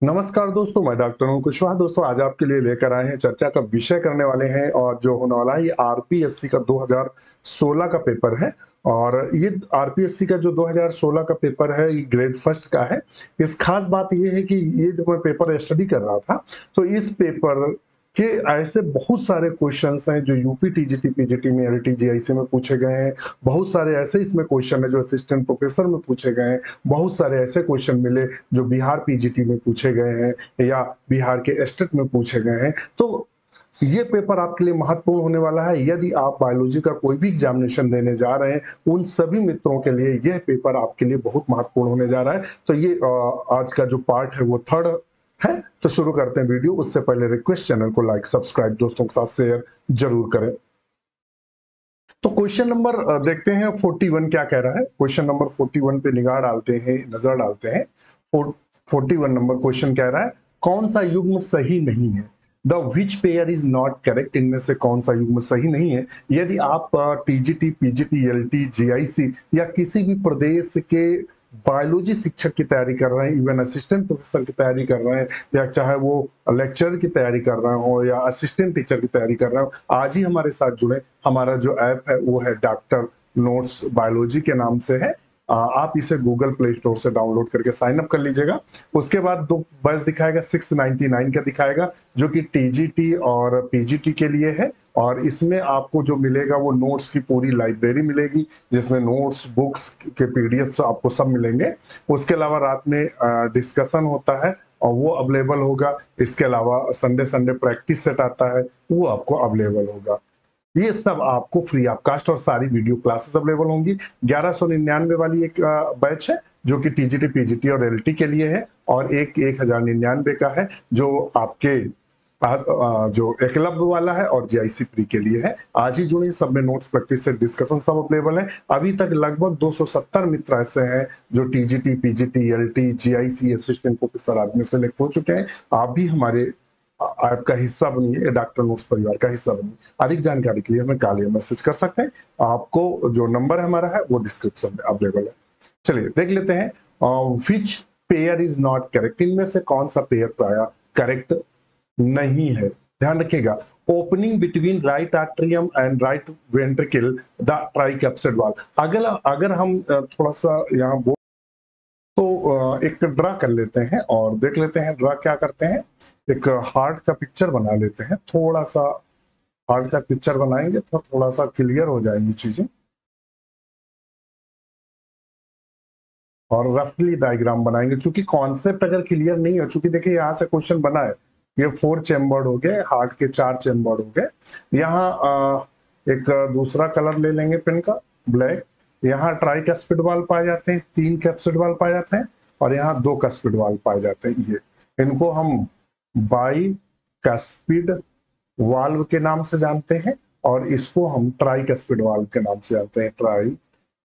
नमस्कार दोस्तों, मैं डॉक्टर हूं कुशवाहा। दोस्तों, आज आपके लिए लेकर आए हैं, चर्चा का विषय करने वाले हैं और जो होने वाला है ये आरपीएससी का 2016 का पेपर है। और ये आरपीएससी का जो 2016 का पेपर है ये ग्रेड फर्स्ट का है। इस खास बात ये है कि ये जब मैं पेपर स्टडी कर रहा था तो इस पेपर के ऐसे बहुत सारे क्वेश्चंस हैं जो यूपी टीजीटी पीजीटी में एलटी जीआईसी में पूछे गए हैं। बहुत सारे ऐसे इसमें क्वेश्चन है जो असिस्टेंट प्रोफेसर में पूछे गए हैं। बहुत सारे ऐसे क्वेश्चन मिले जो बिहार पीजीटी में पूछे गए हैं या बिहार के स्टेट में पूछे गए हैं। तो ये पेपर आपके लिए महत्वपूर्ण होने वाला है। यदि आप बायोलॉजी का कोई भी एग्जामिनेशन देने जा रहे हैं, उन सभी मित्रों के लिए यह पेपर आपके लिए बहुत महत्वपूर्ण होने जा रहा है। तो ये आज का जो पार्ट है वो थर्ड है। तो शुरू करते हैं वीडियो। उससे पहले रिक्वेस्ट, चैनल को लाइक सब्सक्राइब दोस्तों के साथ शेयर जरूर करें। तो क्वेश्चन नंबर देखते हैं 41 क्या कह रहा है। क्वेश्चन नंबर 41 पे निगाह डालते हैं, नजर डालते हैं। 41 नंबर क्वेश्चन कह रहा है कौन सा युग्म सही नहीं है। The which pair is not correct. इनमें से कौन सा युग्म सही नहीं है। यदि आप टीजीटी पीजीटी एलटी जीआईसी या किसी भी प्रदेश के बायोलॉजी शिक्षक की तैयारी कर रहे हैं, इवन असिस्टेंट प्रोफेसर की तैयारी कर रहे हैं, या चाहे वो लेक्चरर की तैयारी कर रहे हो या असिस्टेंट टीचर की तैयारी कर रहे हो, आज ही हमारे साथ जुड़े। हमारा जो ऐप है वो है डॉक्टर नोट्स बायोलॉजी के नाम से है। आप इसे गूगल प्ले स्टोर से डाउनलोड करके साइन अप कर लीजिएगा। उसके बाद दो बैच दिखाएगा, 699 का दिखाएगा जो कि टीजीटी और पीजीटी के लिए है। और इसमें आपको जो मिलेगा वो नोट्स की पूरी लाइब्रेरी मिलेगी, जिसमें नोट्स बुक्स के पीडीएफ आपको सब मिलेंगे। उसके अलावा रात में डिस्कशन होता है और वो अवेलेबल होगा। इसके अलावा संडे संडे प्रैक्टिस सेट आता है, वो आपको अवेलेबल होगा। ये सब आपको फ्री ऑफ कास्ट और सारी वीडियो क्लासेस अवेलेबल होंगी। 1199 वाली एक बैच है जो कि टीजीटी पीजीटी और एलटी के लिए है, और एक 1099 का है जो आपके जो एकलव्य वाला है और जीआईसी प्री के लिए है। आज ही जुड़े, सब में नोट्स प्रैक्टिस से डिस्कशन सब अवेलेबल है। अभी तक लगभग 270 मित्र ऐसे हैं जो TGT PGT LT GIC assistant professor आदमी सेलेक्ट हो चुके हैं। आप भी हमारे आपका हिस्सा बनिए, डॉक्टर नोट्स परिवार का हिस्सा बनिए। अधिक जानकारी के लिए हमें कॉल या मैसेज कर सकते हैं। आपको जो नंबर हमारा है वो डिस्क्रिप्शन में अवेलेबल है। चलिए देख लेते हैं which pair is not correct. इनमें से कौन सा पेयर प्राय करेक्ट नहीं है। ध्यान रखिएगा, opening between right atrium and right ventricle the tricuspid valve. अगर हम थोड़ा सा यहाँ तो एक ड्रा कर लेते हैं और देख लेते हैं ड्रा क्या करते हैं। एक हार्ट का पिक्चर बना लेते हैं। थोड़ा सा हार्ट का पिक्चर बनाएंगे तो थोड़ा सा क्लियर हो जाएंगी चीजें। और रफली डायग्राम बनाएंगे, क्योंकि कॉन्सेप्ट अगर क्लियर नहीं हो, चूंकि देखिए यहाँ से क्वेश्चन बना है, ये 4 चेम्बर्ड हो गए, हार्ट के 4 चेम्बर्ड हो गए। यहाँ एक दूसरा कलर ले लेंगे पेन का, ब्लैक। यहाँ ट्राइकैस्पिड वाल्व पाए जाते हैं, 3 कैप्सिड वाल्व पाए जाते हैं, और यहाँ 2 कैस्पिड वाल्व पाए जाते हैं। ये इनको हम बाई कैस्पिड वाल्व के नाम से जानते हैं, और इसको हम ट्राइकैस्पिड वाल्व के नाम से जानते हैं, ट्राई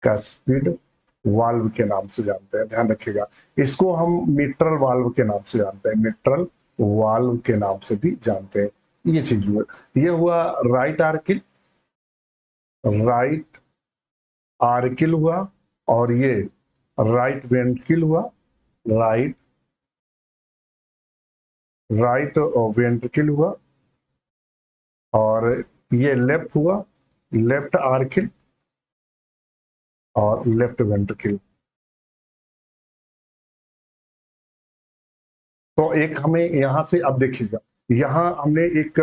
कैस्पिड वाल्व के नाम से जानते हैं। ध्यान रखिएगा, इसको हम मिट्रल वाल्व के नाम से जानते हैं, मिट्रल वाल्व के नाम से भी जानते हैं। ये चीज हुआ, ये हुआ राइट आर्किल, राइट आर्किल हुआ, और ये राइट वेंट्रिकल हुआ, राइट राइट वेंट्रिकल हुआ, और ये लेफ्ट हुआ, लेफ्ट आर्किल और लेफ्ट वेंट्रिकल। तो एक हमें यहां से, अब देखिएगा यहां हमने एक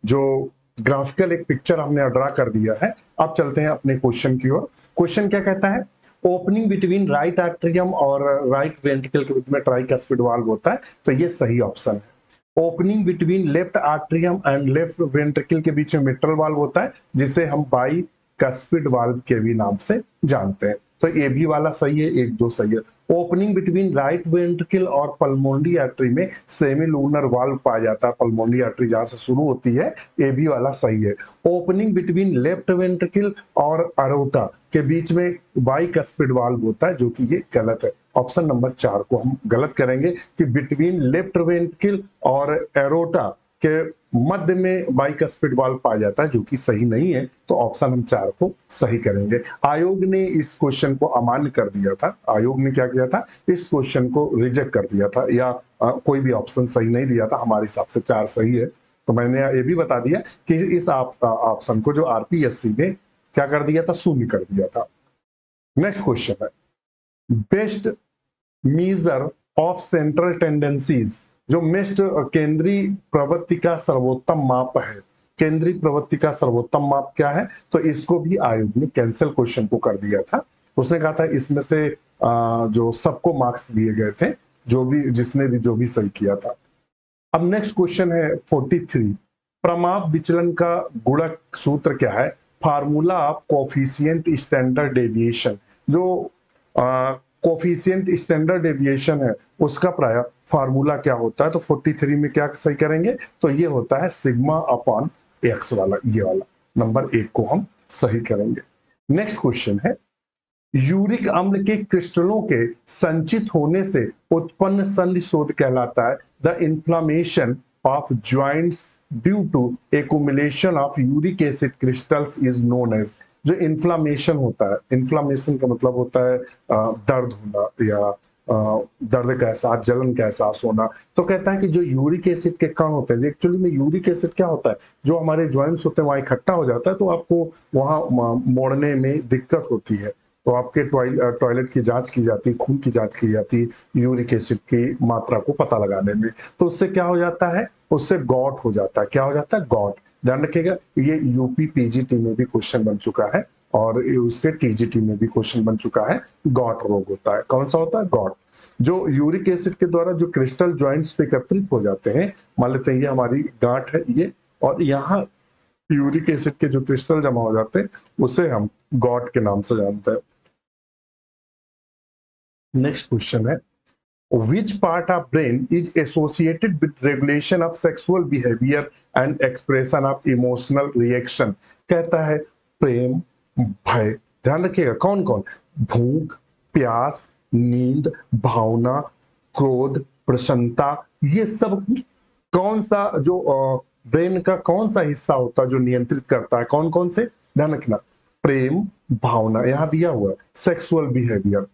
जो ग्राफिकल एक पिक्चर हमने ड्रा कर दिया है। अब चलते हैं अपने क्वेश्चन की ओर। क्वेश्चन क्या कहता है, ओपनिंग बिटवीन राइट आर्टरियम और राइट वेंट्रिकल के बीच में ट्राइकैस्पिड वाल्व होता है, तो ये सही ऑप्शन है। Opening between left atrium and left ventricle के बीच में मिट्रल वाल्व होता है, जिसे हम बाई कैस्पिड वाल्व के भी नाम से जानते हैं। तो ये भी वाला सही है, 1 2 सही है। ओपनिंग बिटवीन राइट वेंट्रिकल और पल्मोनरी आर्टरी में सेमी लूनर वाल्व पाया जाता है। पल्मोनरी आर्टरी जहां से शुरू होती है, ये भी वाला सही है। ओपनिंग बिटवीन लेफ्ट वेंट्रिकल और अरोटा के बीच में बाइकस्पिड वाल्व होता है, जो कि ये गलत है। ऑप्शन नंबर 4 को हम गलत करेंगे कि बिटवीन लेफ्ट वेंट्रिकल और एरोटा के मध्य में बाइकस्पिड वाल्व पाया जाता है, जो कि सही नहीं है, तो ऑप्शन हम 4 को सही करेंगे। आयोग ने इस क्वेश्चन को अमान्य कर दिया था। आयोग ने क्या किया था, इस क्वेश्चन को रिजेक्ट कर दिया था, या कोई भी ऑप्शन सही नहीं दिया था। हमारे हिसाब से 4 सही है। तो मैंने ये भी बता दिया कि इस ऑप्शन को जो आरपीएससी ने क्या कर दिया था, शून्य कर दिया था। नेक्स्ट क्वेश्चन है, best measure of central tendencies, जो मेस्ट केंद्रीय प्रवृत्ति का सर्वोत्तम माप है। केंद्रीय प्रवृत्ति का सर्वोत्तम माप क्या है, तो इसको भी आयोग ने कैंसिल क्वेश्चन को कर दिया था। उसने कहा था इसमें से जो सबको मार्क्स दिए गए थे, जो भी जिसने भी जो भी सही किया था। अब नेक्स्ट क्वेश्चन है 43, प्रमाप विचलन का गुणक सूत्र क्या है, formula of coefficient standard deviation. जो कोफिशिएंट स्टैंडर्ड डेविएशन है, उसका प्राय फार्मूला क्या होता है, तो 43 में क्या सही करेंगे, तो ये होता है सिग्मा अपॉन एक्स वाला, ये वाला नंबर 1 को हम सही करेंगे। नेक्स्ट क्वेश्चन है, यूरिक अम्ल के क्रिस्टलों के संचित होने से उत्पन्न संधि शोथ कहलाता है। The inflammation of joints due to accumulation of uric acid crystals is known as. जो इन्फ्लामेशन होता है, इन्फ्लामेशन का मतलब होता है दर्द होना या दर्द का एहसास, जलन का एहसास होना। तो कहता है कि जो यूरिक एसिड के कण होते हैं, एक्चुअली में यूरिक एसिड क्या होता है, जो हमारे ज्वाइंट्स होते हैं वहां इकट्ठा हो जाता है, तो आपको वहां मोड़ने में दिक्कत होती है। तो आपके टॉयलेट की जांच की जाती है, खून की जांच की जाती है यूरिक एसिड की मात्रा को पता लगाने में। तो उससे क्या हो जाता है, उससे गॉट हो जाता है। क्या हो जाता है, गॉट। ध्यान रखिएगा, ये यूपी पीजीटी में भी क्वेश्चन बन चुका है और उसके टीजीटी में भी क्वेश्चन बन चुका है। गॉट रोग होता है, कौन सा होता है, गॉट। जो यूरिक एसिड के द्वारा जो क्रिस्टल ज्वाइंट्स पे एकत्रित हो जाते हैं, मान लेते हैं ये हमारी गांठ है ये, और यहाँ यूरिक एसिड के जो क्रिस्टल जमा हो जाते हैं, उसे हम गॉट के नाम से जानते हैं। नेक्स्ट क्वेश्चन है, which part of brain is associated with regulation of sexual behavior and expression of emotional reaction। कहता है प्रेम, भय। ध्यान रखिएगा कौन कौन, भूख, प्यास, नींद, भावना, क्रोध, प्रसन्नता, ये सब कौन सा जो ब्रेन का कौन सा हिस्सा होता है जो नियंत्रित करता है, कौन कौन से, ध्यान रखना। प्रेम, भावना, यहां दिया हुआ है सेक्सुअल बिहेवियर,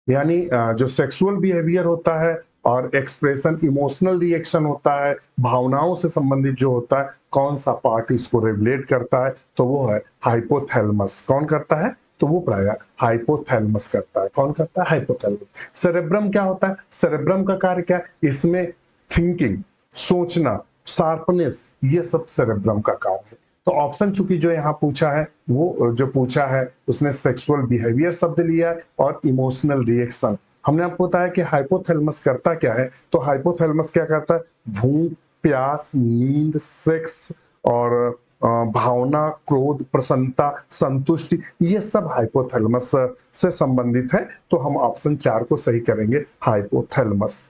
यानी जो सेक्सुअल बिहेवियर होता है, और एक्सप्रेशन इमोशनल रिएक्शन होता है, भावनाओं से संबंधित जो होता है, कौन सा पार्ट इसको रेगुलेट करता है, तो वो है हाइपोथैलेमस। कौन करता है, तो वो प्राय हाइपोथैलेमस करता है। कौन करता है, हाइपोथैलेमस। सेरेब्रम क्या होता है, सेरेब्रम का कार्य क्या है, इसमें थिंकिंग, सोचना, शार्पनेस, ये सब सेरेब्रम का कार्य है। तो ऑप्शन चूंकि जो यहाँ पूछा है, वो जो पूछा है उसने सेक्सुअल बिहेवियर शब्द लिया है और इमोशनल रिएक्शन। हमने आपको बताया कि हाइपोथैलेमस करता क्या है, तो हाइपोथैलेमस क्या करता है, भूख, प्यास, नींद, सेक्स और भावना, क्रोध, प्रसन्नता, संतुष्टि, ये सब हाइपोथैलेमस से संबंधित है। तो हम ऑप्शन 4 को सही करेंगे, हाइपोथैलेमस।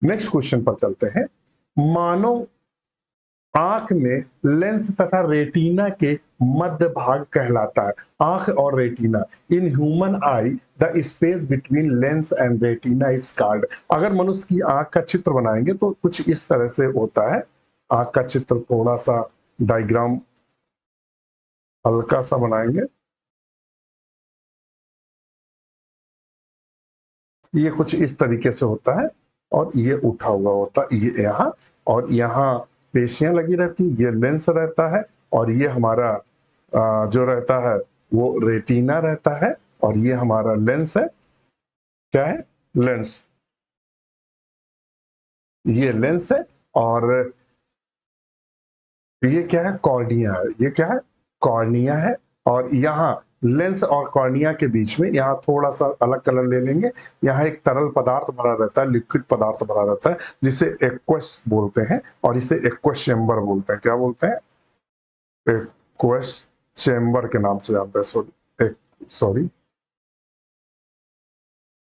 नेक्स्ट क्वेश्चन पर चलते हैं, मानव आंख में लेंस तथा रेटिना के मध्य भाग कहलाता है। आंख और retina, in human I the space between lens and retina is called. अगर मनुष्य की आंख का चित्र बनाएंगे तो कुछ इस तरह से होता है। आंख का चित्र थोड़ा सा डायग्राम हल्का सा बनाएंगे, ये कुछ इस तरीके से होता है, और ये उठा हुआ होता है, ये यहाँ, और यहाँ पेशियां लगी रहती, ये लेंस रहता है, और ये हमारा जो रहता है वो रेटिना रहता है, और ये हमारा लेंस है। क्या है, लेंस, ये लेंस है, और ये क्या है, कॉर्निया है। ये क्या है, कॉर्निया है। और यहाँ लेंस और कॉर्निया के बीच में यहाँ थोड़ा सा अलग कलर ले लेंगे, यहाँ एक तरल पदार्थ भरा रहता है, लिक्विड पदार्थ भरा रहता है, जिसे एक्वस बोलते हैं, और इसे एक्वस चेम्बर बोलते हैं। क्या बोलते हैं, एक्वस चेम्बर के नाम से जानते हैं। सॉरी,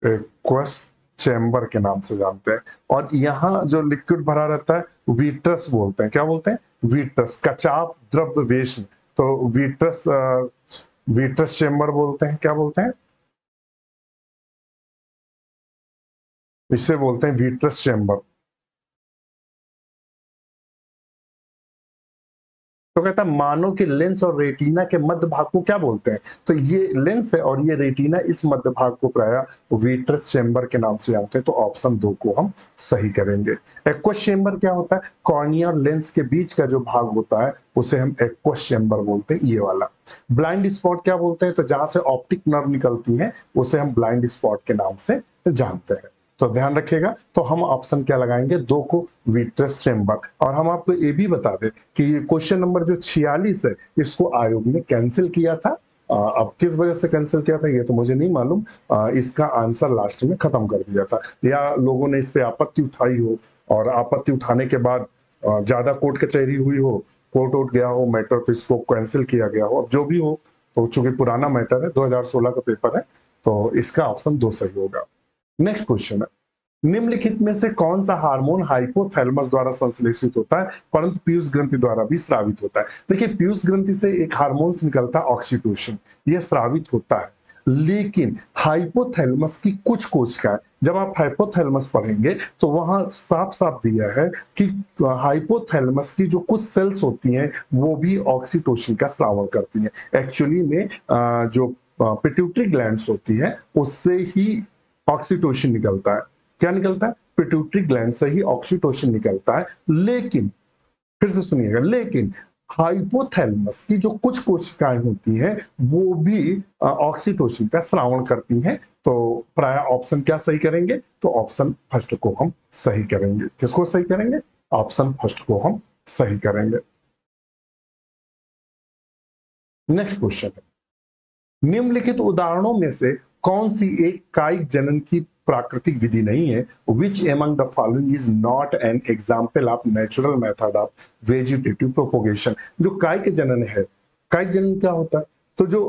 एक्वस चैम्बर के नाम से जानते हैं। और यहाँ जो लिक्विड भरा रहता है, वीट्रस बोलते हैं। क्या बोलते हैं, वीट्रस, कचाफ द्रव्य वेश। तो वीट्रस, वीट्रस चैम्बर बोलते हैं। क्या बोलते हैं, इसे बोलते हैं वीट्रस चैम्बर। तो कहता है मानव के लेंस और रेटिना के मध्य भाग को क्या बोलते हैं? तो ये लेंस है और ये रेटिना, इस मध्य भाग को प्राय विट्रस चैम्बर के नाम से जानते हैं। तो ऑप्शन 2 को हम सही करेंगे। एक्वस चैम्बर क्या होता है? कॉर्निया और लेंस के बीच का जो भाग होता है उसे हम एक्वस चैम्बर बोलते हैं, ये वाला। ब्लाइंड स्पॉट क्या बोलते हैं? तो जहां से ऑप्टिक नर्व निकलती है उसे हम ब्लाइंड स्पॉट के नाम से जानते हैं। तो ध्यान रखिएगा, तो हम ऑप्शन क्या लगाएंगे? 2 को, विट्रस चैम्बर। और हम आपको ये भी बता दें कि क्वेश्चन नंबर जो 46 है इसको आयोग ने कैंसिल किया था। अब किस वजह से कैंसिल किया था ये तो मुझे नहीं मालूम। इसका आंसर लास्ट में खत्म कर दिया था, या लोगों ने इस पे आपत्ति उठाई हो, और आपत्ति उठाने के बाद ज्यादा कोर्ट कचहरी हुई हो, कोर्ट वोट गया हो मैटर, तो इसको कैंसिल किया गया हो। अब जो भी हो, तो चूंकि पुराना मैटर है, 2016 का पेपर है, तो इसका ऑप्शन 2 सही होगा। नेक्स्ट क्वेश्चन है, निम्नलिखित में से कौन सा हार्मोन हाइपोथैलेमस द्वारा संश्लेषित होता है परंतु पीयूष ग्रंथि द्वारा भी स्रावित होता है? देखिए, पीयूष ग्रंथि से एक हार्मोन निकलता है ऑक्सीटोसिन, यह स्रावित होता है। लेकिन हाइपोथैलेमस की कुछ कोशिकाएं, जब आप हाइपोथैलेमस पढ़ेंगे तो वहां साफ साफ दिया है कि हाइपोथैलेमस की जो कुछ सेल्स होती हैं वो भी ऑक्सीटोसिन का स्रावन करती हैं। एक्चुअली में जो पिट्यूटरी ग्लैंड्स होती है उससे ही ऑक्सीटोसिन निकलता है। क्या निकलता है? पिट्यूटरी ग्लैंड से ही ऑक्सीटोसिन निकलता है। लेकिन फिर से सुनिएगा, लेकिन हाइपोथैलेमस की जो कुछ कोशिकाएं होती हैं वो भी ऑक्सीटोसिन का स्रावन करती हैं। तो प्राय ऑप्शन क्या सही करेंगे? तो ऑप्शन फर्स्ट को हम सही करेंगे। किसको सही करेंगे? ऑप्शन फर्स्ट को हम सही करेंगे। नेक्स्ट क्वेश्चन है, निम्नलिखित उदाहरणों में से कौन सी एक कायिक जनन की प्राकृतिक विधि नहीं है? Which among the following is not an example of natural method of vegetative propagation? जो कायिक जनन है, कायिक जनन क्या होता है? तो जो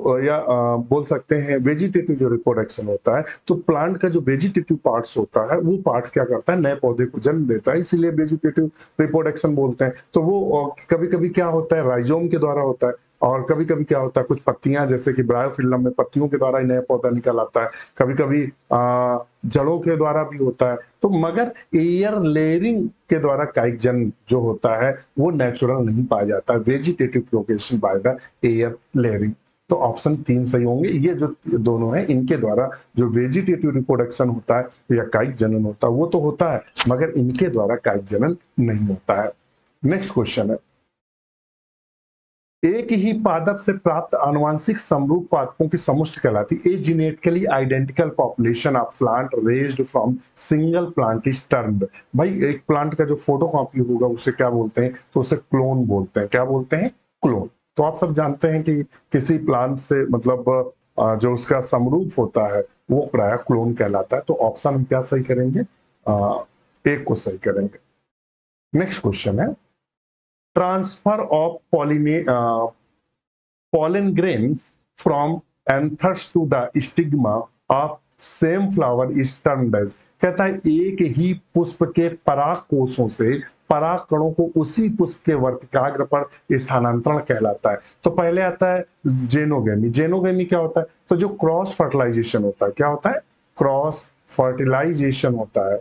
बोल सकते हैं वेजिटेटिव जो रिप्रोडक्शन होता है, तो प्लांट का जो वेजिटेटिव पार्ट्स होता है वो पार्ट क्या करता है? नए पौधे को जन्म देता है, इसीलिए वेजिटेटिव रिप्रोडक्शन बोलते हैं। तो वो कभी कभी क्या होता है? राइजोम के द्वारा होता है, और कभी कभी क्या होता है, कुछ पत्तियां, जैसे कि ब्रायोफिल्म में पत्तियों के द्वारा ही नया पौधा निकल आता है, कभी कभी जड़ों के द्वारा भी होता है। तो मगर एयर लेयरिंग के द्वारा कायिक जन्म जो होता है वो नेचुरल नहीं पाया जाता है, vegetative propagation by the air layering. तो ऑप्शन 3 सही होंगे। ये जो दोनों है इनके द्वारा जो वेजिटेटिव रिप्रोडक्शन होता है या कायिक जनन होता है वो तो होता है, मगर इनके द्वारा कायिक जनन नहीं होता है। नेक्स्ट क्वेश्चन है, एक ही पादप से प्राप्त आनुवंशिक समरूप पादपों की समुष्टि कहलाती है। A genetically identical population of plant raised from single plant is termed. भाई, एक प्लांट का जो फोटोकॉपी होगा उसे क्या बोलते हैं? तो उसे क्लोन बोलते हैं। क्या बोलते हैं? क्लोन। तो आप सब जानते हैं कि किसी प्लांट से मतलब जो उसका समरूप होता है वो प्राय क्लोन कहलाता है। तो ऑप्शन हम क्या सही करेंगे? एक को सही करेंगे। नेक्स्ट क्वेश्चन है, transfer of pollen grains from anthers to the stigma of same flower is termed as। कहता है एक ही पुष्प के पराग कोषों से पराग कणों को उसी पुष्प के वर्तिकाग्र पर स्थानांतरण कहलाता है। तो पहले आता है जेनोगेमी। जेनोगेमी क्या होता है? तो जो क्रॉस फर्टिलाइजेशन होता है, क्या होता है? क्रॉस फर्टिलाइजेशन होता है,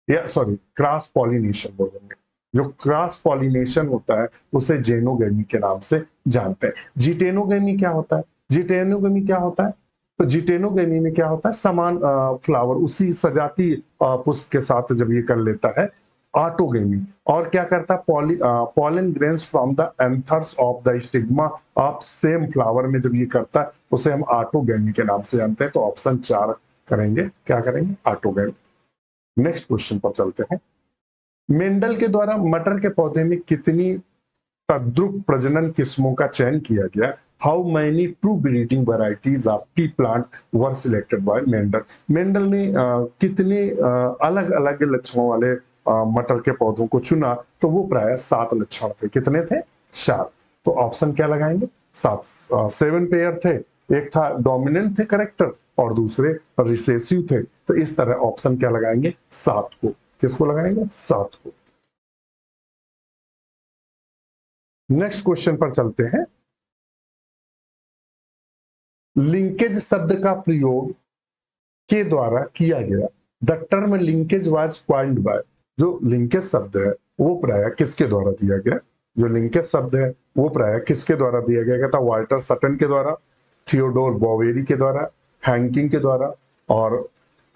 या सॉरी क्रॉस पॉलिनेशन बोलेंगे। जो क्रॉस पॉलिनेशन होता है उसे जेनोगेमी के नाम से जानते हैं। जिटेनोगेमी क्या होता है? जिटेनोगेमी क्या होता है? तो जिटेनोगेमी में क्या होता है? समान फ्लावर उसी सजाती पुष्प के साथ जब ये कर लेता है। ऑटोगेमी और क्या करता है? Pollen grains from the anthers of the stigma of same flower में जब ये करता है उसे हम ऑटोगेमी के नाम से जानते हैं। तो ऑप्शन 4 करेंगे। क्या करेंगे? ऑटोगेमी। नेक्स्ट क्वेश्चन पर चलते हैं, मेंडल के द्वारा मटर के पौधे में कितनी तद्रुप प्रजनन किस्मों का चयन किया गया? How many true breeding varieties of P plant were selected by Mendel? Mendel ने कितने अलग अलग लक्षणों वाले मटर के पौधों को चुना? तो वो प्राय 7 लक्षण थे। कितने थे? 7। तो ऑप्शन क्या लगाएंगे? 7। 7 पेयर थे, एक था डोमिनेंट थे करेक्टर और दूसरे रिसेसिव थे। तो इस तरह ऑप्शन क्या लगाएंगे? 7 को। किसको लगाएंगे? 7 को। नेक्स्ट क्वेश्चन पर चलते हैं, लिंकेज शब्द का प्रयोग के द्वारा किया गया। The term linkage was coined by. जो लिंकेज शब्द है वो प्राय किसके द्वारा दिया गया? जो लिंकेज शब्द है वो प्राय किसके द्वारा दिया गया था? वाल्टर सटन के द्वारा, थियोडोर बोवेरी के द्वारा, हैंकिंग के द्वारा और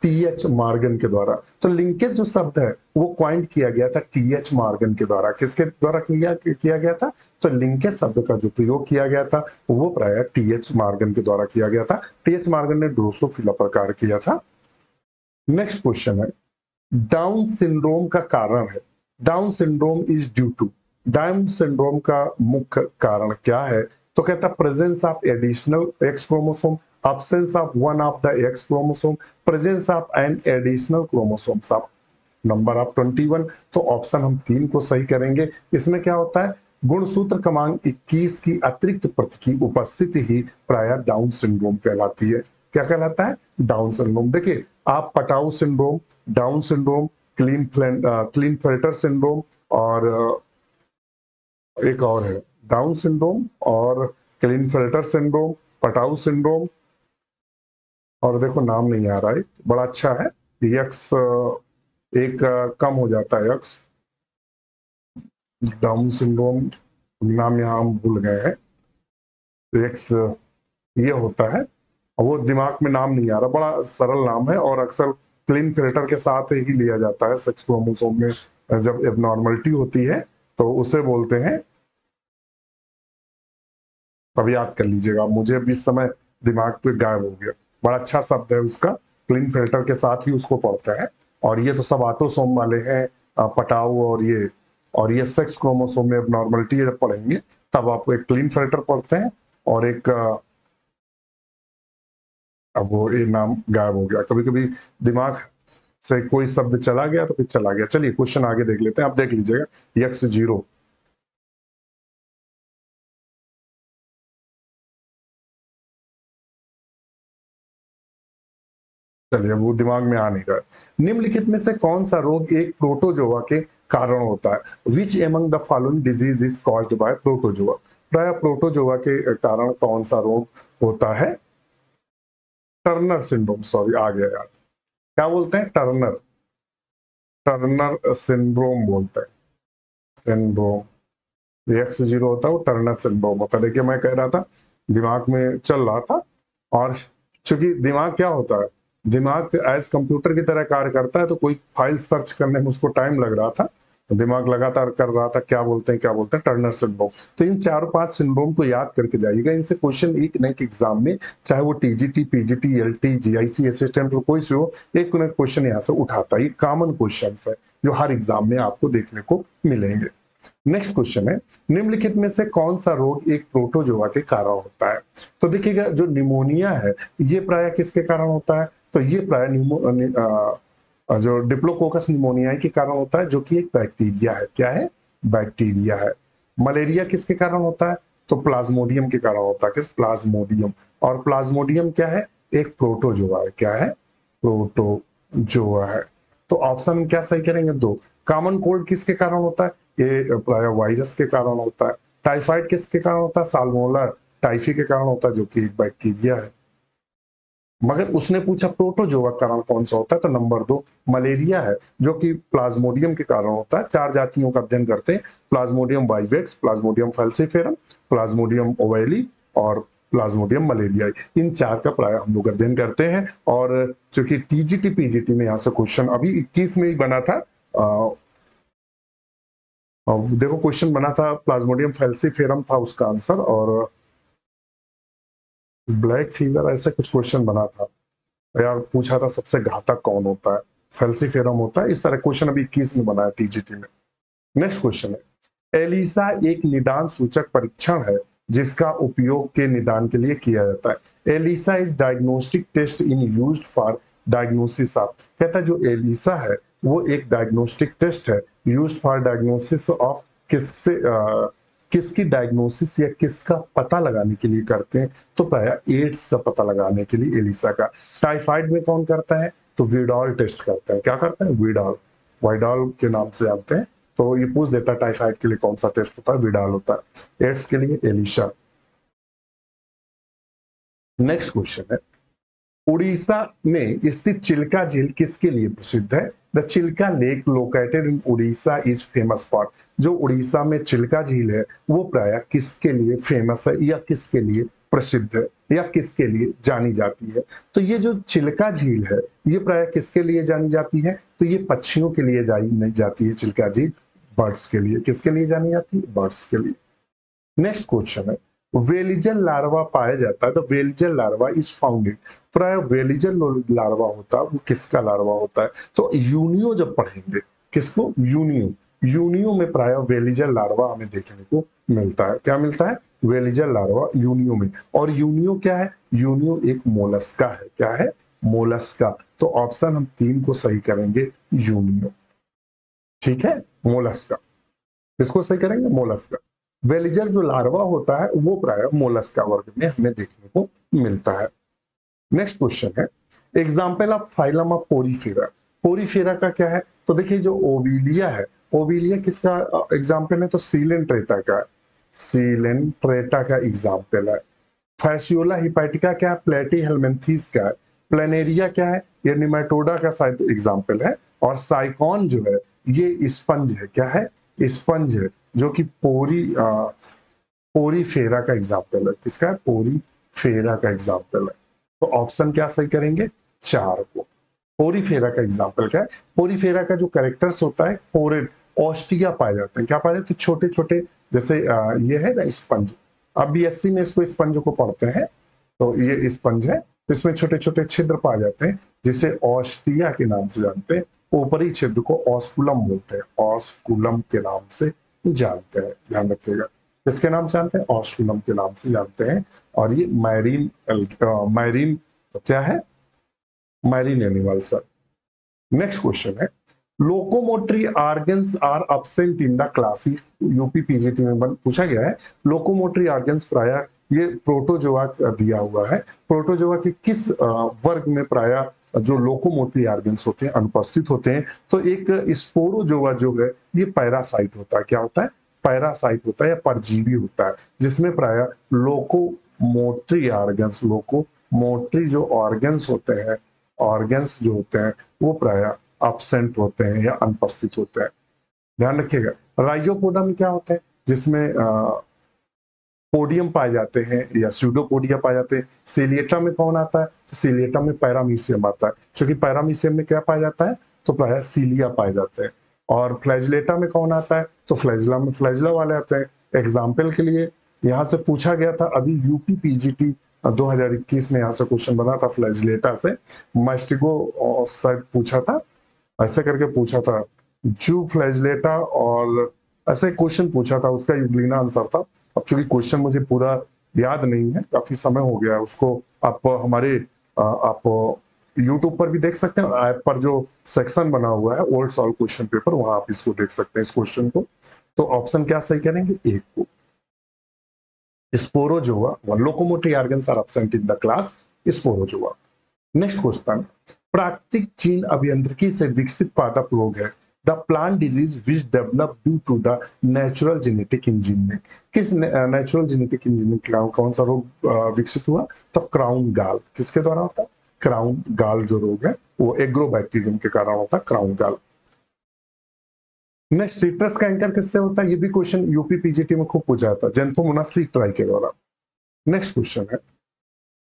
टीएच मॉर्गन के द्वारा। तो लिंकेज जो शब्द है वो क्वाइंट किया गया था टीएच मॉर्गन के द्वारा। किसके द्वारा किया गया था? तो लिंकेज शब्द का जो प्रयोग किया गया था वो प्राय टीएच मॉर्गन के द्वारा किया गया था। टीएच मॉर्गन ने ड्रोसोफिला पर कार्य किया था। नेक्स्ट क्वेश्चन है, डाउन सिंड्रोम का कारण है। Down syndrome is due to, Down syndrome का मुख्य कारण क्या है? तो कहता presence of additional X chromosome, absence of one of the X chromosome, presence of an additional chromosomes of number of 21। तो ऑप्शन हम 3 को सही करेंगे। इसमें क्या होता है? गुणसूत्र क्रमांक 21 की अतिरिक्त प्रति की उपस्थिति ही प्राय डाउन सिंड्रोम कहलाती है। क्या कहलाता है? Down syndrome. देखिए, आप Patau syndrome, Down syndrome, Klinefelter syndrome और एक और है डाउन सिंड्रोम और क्लीनफेल्टर सिंड्रोम, पटाउ सिंड्रोम और देखो नाम नहीं आ रहा है, बड़ा अच्छा है, यक्स एक कम हो जाता है यक्स, डाउन सिंड्रोम नाम यहाँ हम भूल गए हैं, यक्स ये होता है और वो दिमाग में नाम नहीं आ रहा, बड़ा सरल नाम है और अक्सर क्लीन फिल्टर के साथ ही लिया जाता है सेक्स क्रोमोसोम में जब एबनॉर्मलिटी होती है तो उसे बोलते हैं, अब याद कर लीजिएगा, मुझे भी इस समय दिमाग पे गायब हो गया, बड़ा अच्छा शब्द है उसका, क्लीन फिल्टर के साथ ही उसको पढ़ते हैं और ये तो सब ऑटोसोम वाले हैं, पटाऊ और ये सेक्स क्रोमोसोम में एबनॉर्मलिटी जब पढ़ेंगे तब आप एक क्लीन फिल्टर पढ़ते हैं और एक अब वो ये नाम गायब हो गया, कभी कभी दिमाग से कोई शब्द चला गया तो फिर चला गया। चलिए क्वेश्चन आगे देख लेते हैं, आप देख लीजिएगा, यक्स 0। चलिए वो दिमाग में आ नहीं रहा है। निम्नलिखित में से कौन सा रोग एक प्रोटोजोआ के कारण होता है? Which among the following disease is caused by protozoa? प्राय प्रोटोजोआ के कारण कौन सा रोग होता है? टर्नर सिंड्रोम, सॉरी आ गया याद, क्या बोलते हैं? टर्नर, टर्नर सिंड्रोम बोलते हैं, सिंड्रोम। एक्स 0 होता है वो टर्नर सिंड्रोम होता है। देखिए मैं कह रहा था दिमाग में चल रहा था और चूंकि दिमाग क्या होता है, दिमाग एज कंप्यूटर की तरह कार्य करता है तो कोई फाइल सर्च करने में उसको टाइम लग रहा था, दिमाग लगातार कर रहा था क्या बोलते हैं टर्नर सिंड्रोम। तो इन 4-5 सिंड्रोम को याद करके जाइएगा, इनसे क्वेश्चन एक न एक एग्जाम में, चाहे वो TGT, PGT, LT, GIC assistant और कोई से हो, एक न एक क्वेश्चन यहाँ से उठाता है। ये कॉमन क्वेश्चन है जो हर एग्जाम में आपको देखने को मिलेंगे। नेक्स्ट क्वेश्चन है, निम्नलिखित में से कौन सा रोग एक प्रोटोजोआ के कारण होता है? तो देखिएगा जो निमोनिया है ये प्राय किसके कारण होता है? तो ये प्राय जो डिप्लोकोकस निमोनियाई के कारण होता है जो कि एक बैक्टीरिया है। क्या है? बैक्टीरिया है। मलेरिया किसके कारण होता है? तो प्लाज्मोडियम के कारण होता है। किस? प्लाज्मोडियम। और प्लाज्मोडियम क्या है? एक प्रोटोजोआ है। क्या है? प्रोटोजोआ है। तो ऑप्शन क्या सही करेंगे? 2। कॉमन कोल्ड किसके कारण होता है? ये प्राय वायरस के कारण होता है। टाइफाइड किसके कारण होता है? साल्मोनेला टाइफी के कारण होता है जो कि एक बैक्टीरिया है। मगर उसने पूछा प्रोटोजोआ कारण कौन सा होता है, तो नंबर 2 मलेरिया है जो कि प्लाज्मोडियम के कारण होता है। 4 जातियों का अध्ययन करते हैं, Plasmodium vivax, Plasmodium falciparum, Plasmodium ओवेली और प्लाज्मोडियम मलेरियाई। इन 4 का प्राय हम लोग अध्ययन करते हैं और चूंकि टीजीटी पीजीटी में यहाँ से क्वेश्चन अभी 21 में ही बना था, देखो क्वेश्चन बना था प्लाज्मोडियम फैल्सीफेरम था उसका आंसर और ब्लैक फीवर ऐसे कुछ क्वेश्चन बना था यार, पूछा था सबसे घातक कौन होता है, फेल्सीफेरम होता है। इस तरह क्वेश्चन अभी 21 में बना है टीजीटी में। नेक्स्ट क्वेश्चन है, एलिसा एक निदान सूचक परीक्षण है जिसका उपयोग के निदान के लिए किया जाता है। ELISA is diagnostic test in used for diagnosis of, कहता है जो एलिसा है वो एक डायग्नोस्टिक टेस्ट है यूज्ड फॉर डायग्नोसिस ऑफ, किससे किसकी डायग्नोसिस या किसका पता लगाने के लिए करते हैं? तो प्राय एड्स का पता लगाने के लिए एलिसा का। टाइफाइड में कौन करता है? तो विडॉल टेस्ट करता है। क्या करता है? विडॉल, वाइडॉल के नाम से जानते हैं। तो ये पूछ देता है टाइफाइड के लिए कौन सा टेस्ट होता है? विडाल होता है। एड्स के लिए एलिशा। नेक्स्ट क्वेश्चन है, उड़ीसा में स्थित चिल्का झील किसके लिए प्रसिद्ध है? The Chilika lake located in Orissa is famous for. जो उड़ीसा में चिल्का झील है वो प्राय किसके लिए फेमस है या किसके लिए प्रसिद्ध है या किसके लिए जानी जाती है? तो ये जो चिल्का झील है ये प्राय किसके लिए जानी जाती है? तो ये पक्षियों के लिए जानी जाती है चिल्का झील, बर्ड्स के लिए। किसके लिए जानी जाती है? बर्ड्स के लिए। नेक्स्ट क्वेश्चन है, वेलिजल लार्वा पाया जाता है। The veliger larva is founded. प्राय वेलिजल लार्वा होता है वो किसका लार्वा होता है? तो यूनियो जब पढ़ेंगे, किसको? यूनियो। यूनियो में प्राय वेलिजल लार्वा हमें देखने को मिलता है। क्या मिलता है? वेलिजल लार्वा यूनियो में। और यूनियो क्या है? यूनियो एक मोलस्का है। क्या है? मोलस्का। तो ऑप्शन हम 3 को सही करेंगे, यूनियो। ठीक है, मोलस्का। इसको सही करेंगे, मोलस्का। वेलिजर जो लार्वा होता है वो प्राय मोलस्का वर्ग में हमें देखने को मिलता है। नेक्स्ट क्वेश्चन है, example of phylum of Porifera. Porifera का क्या है? तो देखिए जो ओविलिया है, ओविलिया किसका एग्जाम्पल है? तो सीलेंट्रेटा का। सीलेंट्रेटा का एग्जाम्पल है। फैसियोला हिपैटिका क्या है? प्लेटी हेलमिंथीस का है। प्लेनेरिया क्या है? ये निमेटोडा का शायद एग्जाम्पल है। और साइकॉन जो है ये स्पंज है। क्या है? स्पंज है, जो कि पोरीफेरा का एग्जाम्पल है। किसका? पोरीफेरा का एग्जाम्पल है। तो ऑप्शन क्या सही करेंगे? 4 को। पोरीफेरा का एग्जाम्पल क्या है? पोरीफेरा का जो कैरेक्टर्स होता है, पोरेट ऑस्टिया पाए जाते हैं। क्या पाए जाते हैं? छोटे छोटे, जैसे ये है ना स्पंज। अब बीएससी में इसको स्पंज को पढ़ते हैं, तो ये स्पंज है। तो इसमें छोटे छोटे छिद्र पाए जाते हैं जिसे ऑस्टिया के नाम से जानते हैं। ऊपरी छिद्र को ऑस्कुलम बोलते हैं, ऑस्कुलम के नाम से जानते हैं। ध्यान रखिएगा, किसके नाम से जानते हैं? ऑस्कुलम के नाम से जानते हैं। और ये मैरीन मैरीन क्या है? मैरीन एनिमल्स है। नेक्स्ट क्वेश्चन है, locomotory organs are absent in the classic. UP PGT में पूछा गया है, लोकोमोटरी ऑर्गन्स प्राय ये प्रोटोजोआ दिया हुआ है। प्रोटोजोआ के किस वर्ग में प्राय जो लोकोमोटरी ऑर्गन्स होते हैं अनुपस्थित होते हैं? तो एक स्पोरोजोआ जो है ये पैरासाइट होता है। क्या होता है? पैरासाइट होता है या परजीवी होता है, जिसमें प्राय लोकोमोटरी ऑर्गन्स, लोकोमोटरी जो ऑर्गन्स होते हैं, ऑर्गन्स जो होते हैं वो प्राय एब्सेंट होते हैं या अनुपस्थित होते हैं। ध्यान रखिएगा। राइजोपोडा में क्या होता है? जिसमें पोडियम पाए जाते हैं या स्यूडोपोडिया पाए जाते हैं। सीलिएटा में कौन आता है? तो सीलिएटा में पैरामीशियम आता है। क्योंकि पैरामीशियम में क्या पाया जाता है? तो प्राय सीलिया पाए जाते हैं। और फ्लैजिलेटा में कौन आता है? तो फ्लैजिला में फ्लैजिला वाले आते हैं। एग्जाम्पल के लिए यहाँ से पूछा गया था, अभी यूपी पीजीटी 2021 में यहाँ से क्वेश्चन बना था फ्लैजिलेटा से। मास्टिको शायद पूछा था, ऐसे करके पूछा था, जू फ्लैजिलेटा, और ऐसे क्वेश्चन पूछा था, उसका यूग्लिना आंसर था। अब चूंकि क्वेश्चन मुझे पूरा याद नहीं है, काफी समय हो गया है उसको, आप हमारे आप यूट्यूब पर भी देख सकते हैं। ऐप पर जो सेक्शन बना हुआ है ओल्ड सॉल्व क्वेश्चन पेपर, वहां आप इसको देख सकते हैं इस क्वेश्चन को। तो ऑप्शन क्या सही करेंगे? 1 को। स्पोरोजोआ व locomotory organs are absent in the class sporozoa. Next question, प्राकृतिक जीन अभियांत्रिकी से विकसित पादप रोग है। The plant disease which develop due to the natural genetic engineering. किस नेचुरल जेनेटिक इंजीनियरिंग कौन सा रोग विकसित हुआ? तो क्राउन गाल। किसके द्वारा होता है? क्राउन गाल जो रोग है वो एग्रोबैक्टीरियम के कारण होता है, क्राउन गाल। नेक्स्ट, सिट्रस का एंकर किससे होता है? ये भी क्वेश्चन यूपी पीजीटी में खूब पूछा था, जेंथोमोनास सीट्राई के द्वारा। नेक्स्ट क्वेश्चन है,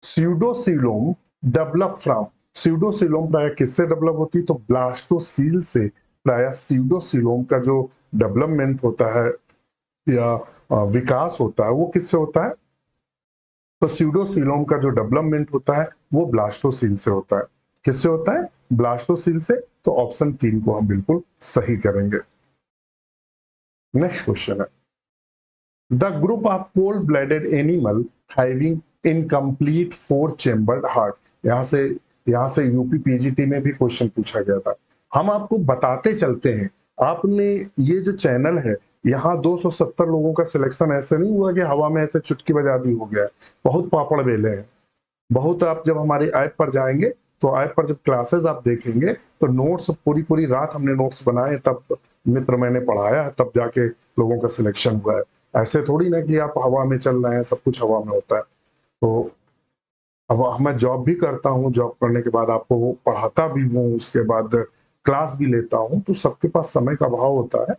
स्यूडोसिलोम डेवलप फ्रॉम। स्यूडोसिलोम प्राय किससे डेवलप होती है? तो ब्लास्टोसील से प्राय स्यूडोसिलोम का जो डेवलपमेंट होता है या विकास होता है वो किससे होता है? तो स्यूडोसिलोम का जो डेवलपमेंट होता है वो ब्लास्टोसील से होता है। किससे होता है? ब्लास्टोसील से। तो ऑप्शन 3 को हम बिल्कुल सही करेंगे। नेक्स्ट क्वेश्चन है, the group of cold blooded animal having incomplete 4 chambered heart. यहाँ से यूपी पीजीटी में भी क्वेश्चन पूछा गया था। हम आपको बताते चलते हैं, आपने ये जो चैनल है यहाँ 270 लोगों का सिलेक्शन ऐसे नहीं हुआ कि हवा में ऐसे चुटकी बजा दी हो गया। बहुत पापड़ बेले हैं, बहुत। आप जब हमारे ऐप पर जाएंगे तो ऐप पर जब क्लासेस आप देखेंगे तो नोट्स पूरी पूरी रात हमने नोट्स बनाए, तब मित्र मैंने पढ़ाया है, तब जाके लोगों का सिलेक्शन हुआ है। ऐसे थोड़ी ना कि आप हवा में चल रहे हैं, सब कुछ हवा में होता है। तो अब मैं जॉब भी करता हूँ, जॉब करने के बाद आपको वो पढ़ाता भी हूँ, उसके बाद क्लास भी लेता हूँ, तो सबके पास समय का अभाव होता है।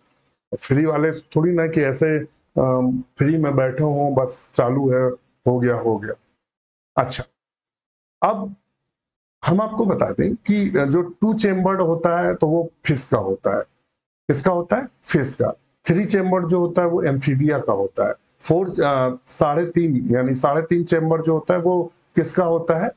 फ्री वाले थोड़ी ना कि ऐसे फ्री में बैठे हों, बस चालू है, हो गया, हो गया। अच्छा, अब हम आपको बता दें कि जो 2 चेम्बर्ड होता है, तो वो फिश का होता है। किसका होता है? फिश का। 3 चेम्बर्ड जो होता है, वो एम्फीबिया का होता है। 4 साढ़े 3 यानी साढ़े 3 चेम्बर जो होता है, वो किसका होता है? अ,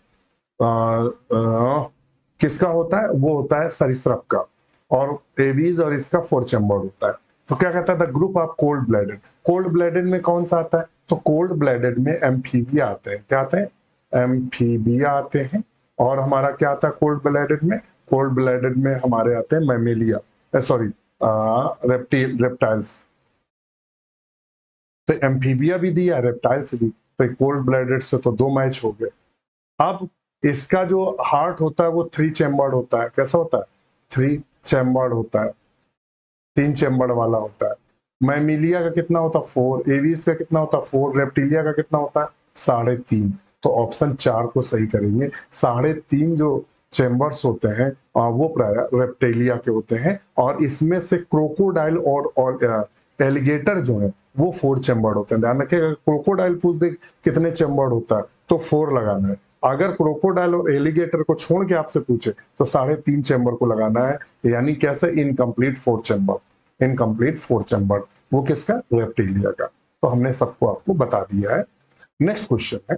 किसका होता है? वो होता है सरीसृप का। और एवीज और इसका 4 चेम्बर्ड होता है। तो क्या कहता है? The group of cold blooded. Cold blooded में कौन सा आता है? तो कोल्ड ब्लडेड में एम्फीबिया आते हैं। क्या आते हैं? एम्फीबिया आते हैं। और हमारा क्या आता है कोल्ड ब्लडेड में? कोल्ड ब्लडेड में हमारे आते हैं मैमेलिया, सॉरी, रेप्टाइल्स। तो एम्फीबिया भी दिया, रेप्टाइल्स भी। तो कोल्ड ब्लडेड से तो 2 मैच हो गए। अब इसका जो हार्ट होता है, वो 3 चेम्बर्ड होता है। कैसा होता है? 3 चेम्बर्ड होता है, 3 चेम्बर्ड वाला होता है। मैमिलिया का कितना होता है? 4। एवीज का कितना होता है? 4। रेप्टिलिया का कितना होता है? 3.5। तो ऑप्शन 4 को सही करेंगे। 3.5 जो चेम्बर्स होते हैं, वो प्राय रेप्टिलिया के होते हैं। और इसमें से क्रोकोडाइल और एलिगेटर जो है, वो 4 चेम्बर्ड होते हैं। ध्यान रखिएगा, क्रोकोडाइल पूछ दे कितने चेम्बर्ड होता है, तो 4 लगाना है। अगर क्रोकोडाइल और एलिगेटर को छोड़ के आपसे पूछे, तो 3.5 चेम्बर को लगाना है। यानी कैसे? Incomplete 4 chamber. इनकम्प्लीट 4 चेम्बर, वो किसका? रेप्टिलिया का। तो हमने सबको आपको बता दिया है। नेक्स्ट क्वेश्चन है,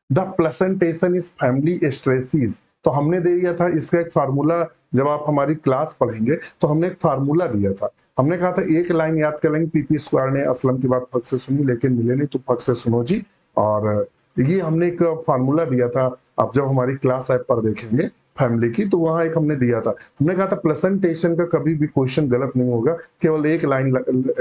द प्लेसेंटेशन इज फैमिली एस्ट्रेसीज। तो हमने दे दिया था इसका एक फार्मूला। जब आप हमारी क्लास पढ़ेंगे, तो हमने एक फार्मूला दिया था। हमने कहा था एक लाइन याद कर लेंगे, पीपी स्क्वायर ने असलम की बात फक से सुनी लेकिन मिले नहीं, तो फक से सुनो जी। और ये हमने एक फार्मूला दिया था। आप जब हमारी क्लास ऐप पर देखेंगे फैमिली की, तो वहां एक हमने दिया था। हमने कहा था प्रेजेंटेशन का कभी भी क्वेश्चन गलत नहीं होगा, केवल एक लाइन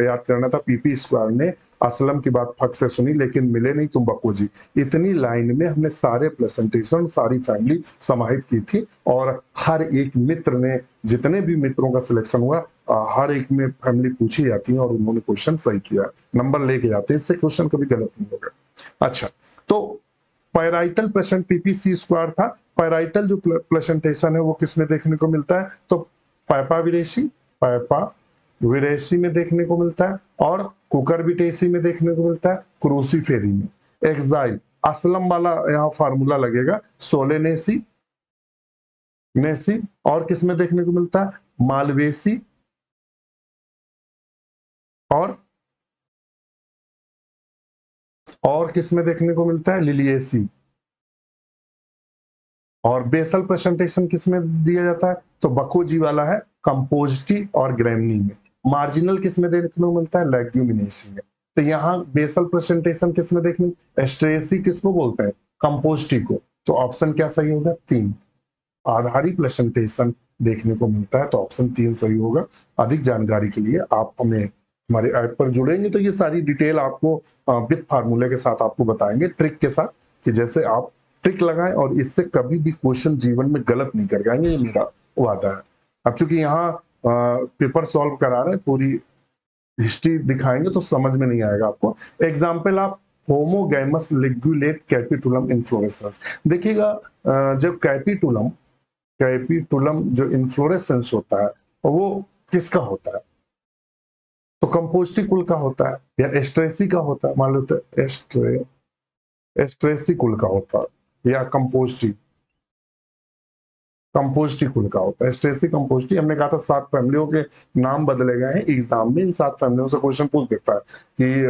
याद करना था, पीपी स्क्वायर ने असलम की बात फक से सुनी लेकिन मिले नहीं तुम बक्को जी। इतनी लाइन में हमने सारे प्रेजेंटेशन, सारी फैमिली समाहित की थी। और हर एक मित्र ने, जितने भी मित्रों का सिलेक्शन हुआ, हर एक में फैमिली पूछी जाती है और उन्होंने क्वेश्चन सही किया, नंबर लेके जाते हैं। इससे क्वेश्चन कभी गलत नहीं होगा। अच्छा, तो पैराइटल प्रेजेंट पीपीसी स्क्वायर था। पैराइटल जो प्रेजेंटेशन है, वो किसमें देखने को मिलता है? तो पाइपा विदेशी, पाइपा विदेशी में देखने को मिलता है। और कुकर विटेसी में देखने को मिलता है। क्रूसीफेरी में। एक्साइल असलम वाला यहाँ फार्मूला लगेगा, सोलेनेसी नेसी। और किसमें देखने को मिलता है? मालवेसी और किसमें देखने को मिलता है? लिलिएसी। और बेसल प्रेजेंटेशन किसमें दिया जाता है? तो बकोजी वाला है, कंपोजिटी और ग्रेमनी में। मार्जिनल किसमें देखने को मिलता है? लेग्यूमिनेसी में। तो यहाँ बेसल प्रेजेंटेशन किसमें देखने? एस्ट्रेसी किसको बोलते हैं? कंपोजिटी को। तो ऑप्शन क्या सही होगा? 3। आधारी प्रेजेंटेशन देखने को मिलता है, तो ऑप्शन 3 सही होगा। अधिक जानकारी के लिए आप हमें हमारे ऐप पर जुड़ेंगे, तो ये सारी डिटेल आपको विद फार्मूले के साथ आपको बताएंगे, ट्रिक के साथ, कि जैसे आप ट्रिक लगाएं और इससे कभी भी क्वेश्चन जीवन में गलत नहीं कर पाएंगे, ये मेरा वादा है। अब चूंकि यहाँ पेपर सॉल्व करा रहे हैं, पूरी हिस्ट्री दिखाएंगे तो समझ में नहीं आएगा आपको। एग्जाम्पल आप होमोगैमस लिग्युलेट कैपिटुलम इन्फ्लोरेसेंस देखिएगा। जब कैपिटुलम कैपिटुलम जो इन्फ्लोरेसेंस होता है, वो किसका होता है? तो कंपोस्टी कुल का होता है या एस्ट्रेसी का होता है? मान लो तो एस्ट्रेसी कुल का होता है या कंपोस्टी कुल का होता है। एस्ट्रेसी कंपोस्टी, हमने कहा था 7 फैमिलियों के नाम बदले गए हैं एग्जाम में। इन 7 फैमिलियों से क्वेश्चन पूछ देता है कि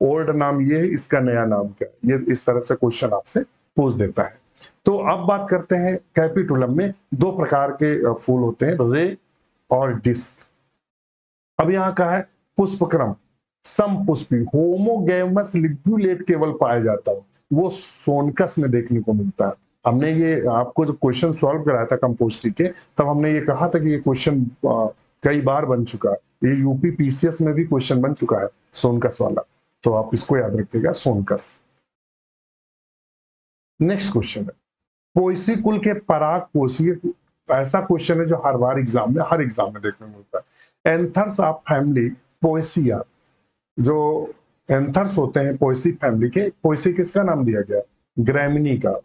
ओल्ड नाम ये है, इसका नया नाम क्या है। ये इस तरह से क्वेश्चन आपसे पूछ देता है। तो अब बात करते हैं कैपिटुलम में 2 प्रकार के फूल होते हैं, रे और डिस्क। अब यहाँ का है पुष्पक्रम समपुष्पी। होमोगैमस लिग्युलेट केवल पाया जाता है, वो सोनकस में देखने को मिलता है। हमने ये आपको जो क्वेश्चन सॉल्व कराया था कंपोस्टी के, तब हमने ये कहा था कि ये क्वेश्चन कई बार बन चुका है। ये यूपी पीसीएस में भी क्वेश्चन बन चुका है सोनकस वाला। तो आप इसको याद रखिएगा, सोनकस। नेक्स्ट क्वेश्चन है, पोएसी कुल के पराग पोषी। ऐसा क्वेश्चन है जो हर एग्जाम में देखने को मिलता है। Anthers of family Poaceae. जो एंथर्स होते हैं पोएसी फैमिली के, पोएसी किसका नाम दिया गया? ग्रैमिनी का।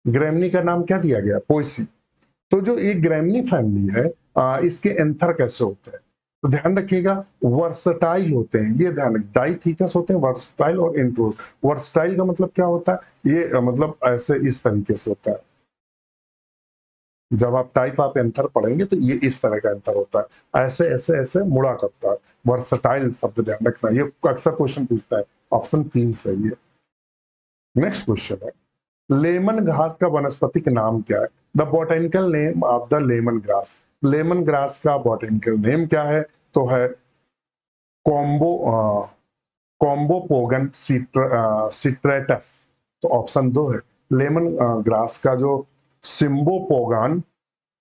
ग्रेमनी का नाम क्या दिया गया? पोएसी। तो जो ये ग्रेमनी फैमिली है, इसके एंथर कैसे होते हैं? तो ध्यान रखिएगा, वर्सटाइल होते हैं, ये ध्यान रखिए, डाइथिकस होते हैं वर्सटाइल और इंट्रोस। वर्सटाइल का मतलब क्या होता है? ये मतलब ऐसे इस तरीके से होता है। जब आप टाइप आप एंथर पढ़ेंगे तो ये इस तरह का एंथर होता है, ऐसे ऐसे ऐसे मुड़ा करता है। वर्सटाइल शब्द ध्यान रखना, ये अक्सर क्वेश्चन पूछता है। ऑप्शन 3 सही है। नेक्स्ट क्वेश्चन है, लेमन घास का वनस्पतिक नाम क्या है? The botanical name of the lemon grass. Lemon grass का बॉटेनिकल नेम क्या है? तो है कॉम्बो कॉम्बोपोगन सिट्रेटस। तो ऑप्शन 2 है। लेमन ग्रास का जो सिम्बोपोगान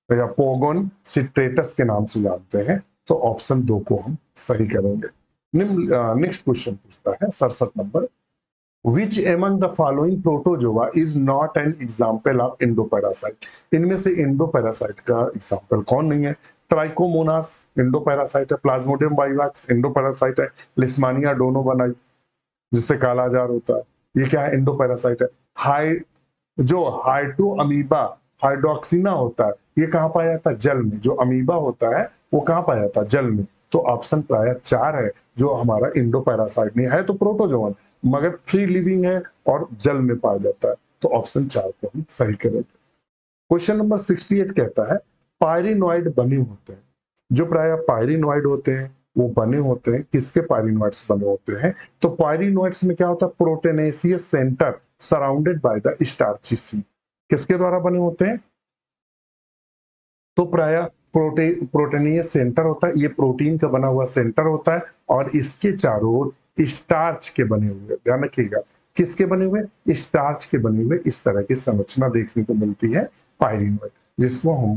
या पोगोन सिट्रेटस के नाम से जानते हैं, तो ऑप्शन 2 को हम सही करेंगे। नेक्स्ट क्वेश्चन पूछता है 67 number, Which among the following protozoa is not an example of endoparasite? इनमें से इंडोपैरासाइट का एग्जाम्पल कौन नहीं है? ट्राइकोमोनास इंडोपैरासाइट है, प्लाज्मोडियम वाइवाक्स इंडोपैरासाइट है, लिस्मानिया डोनोवनाई जिससे काला जार होता है, ये क्या है? इंडोपैरासाइट है। हाई जो हाइड्रो अमीबा हाइड्रोक्सिना होता है, ये कहाँ पाया जाता है? जल में। जो अमीबा होता है वो कहाँ पाया जाता है? जल में। तो ऑप्शन प्राय 4 है, जो हमारा इंडोपैरासाइट नहीं है, तो प्रोटोजोवन, मगर फ्री लिविंग है और जल में पाया जाता है, तो ऑप्शन 4 को हम सही करेंगे। क्वेश्चन नंबर 68 कहता है, पायरिनॉइड बने होते हैं, जो प्राय पायरिनॉइड होते हैं वो बने होते हैं, किसके पायरिनॉइड्स बने होते हैं? तो पायरिनॉइड्स में क्या होता है? Proteinaceous centre surrounded by the starchy sea. किसके द्वारा बने होते हैं? तो प्राय प्रोटेनियस सेंटर होता है, ये प्रोटीन का बना हुआ सेंटर होता है, और इसके चारों ओर स्टार्च के बने हुए, ध्यान रखिएगा, किसके बने हुए? स्टार्च के बने हुए इस तरह की संरचना देखने को मिलती है पायरिनॉइड, जिसको हम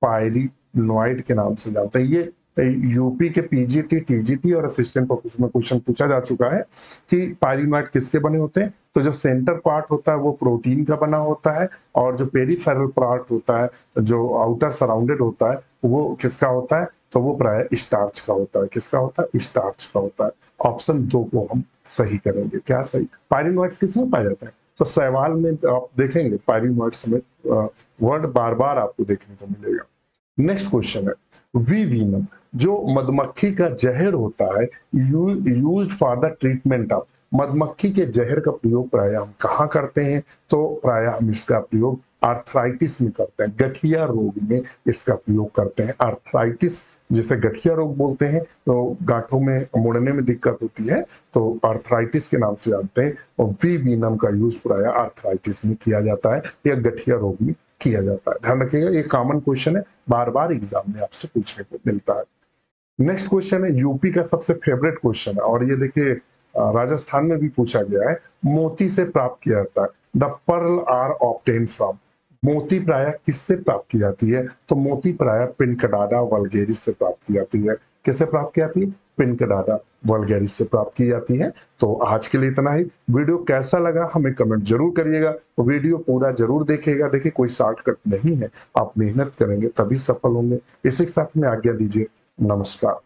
पायरिनॉइड के नाम से जानते हैं। ये यूपी के पीजीटी, टीजीटी और असिस्टेंट प्रोफेसर में क्वेश्चन पूछा जा चुका है कि पायरिनॉइड किसके बने होते हैं। तो जो सेंटर पार्ट होता है वो प्रोटीन का बना होता है, और जो पेरिफेरल पार्ट होता है, जो आउटर सराउंडेड होता है, वो किसका होता है? तो वो प्राय स्टार्च का होता है। किसका होता है? स्टार्च का होता है। ऑप्शन 2 को हम सही करेंगे। क्या सही? पायरिनॉइड्स किसमें पाया जाता है? तो सवाल में आप देखेंगे पायरिनॉइड्स में वर्ड बार बार आपको देखने को मिलेगा। नेक्स्ट क्वेश्चन है, वीवीनम, जो मधुमक्खी का जहर होता है, used for the treatment of, मधुमक्खी के जहर का प्रयोग प्राय हम कहाँ करते हैं? तो प्राय हम इसका प्रयोग आर्थराइटिस में करते हैं, गठिया रोग में इसका प्रयोग करते हैं। आर्थराइटिस जिसे गठिया रोग बोलते हैं, तो गांठों में मुड़ने में दिक्कत होती है, तो आर्थराइटिस के नाम से जानते हैं, और वीवीनम का यूज प्राय आर्थराइटिस में किया जाता है या गठिया रोग में किया जाता है। ध्यान रखिएगा, ये कॉमन क्वेश्चन है, बार बार एग्जाम में आपसे पूछने को मिलता है। नेक्स्ट क्वेश्चन है यूपी का सबसे फेवरेट क्वेश्चन है, और ये देखिए राजस्थान में भी पूछा गया है, मोती से प्राप्त किया जाता है। The pearl are obtain from, मोती प्राय किससे प्राप्त की जाती है? तो मोती प्राय पिनकडाडा वल्गेरिस से प्राप्त की जाती है। किससे प्राप्त की जाती है? पिनकडाडा वल्गेरिस से प्राप्त की जाती है। तो आज के लिए इतना ही। वीडियो कैसा लगा हमें कमेंट जरूर करिएगा, वीडियो पूरा जरूर देखिएगा। देखिए कोई शॉर्टकट नहीं है, आप मेहनत करेंगे तभी सफल होंगे। इसी के साथ में आज्ञा दीजिए, नमस्कार।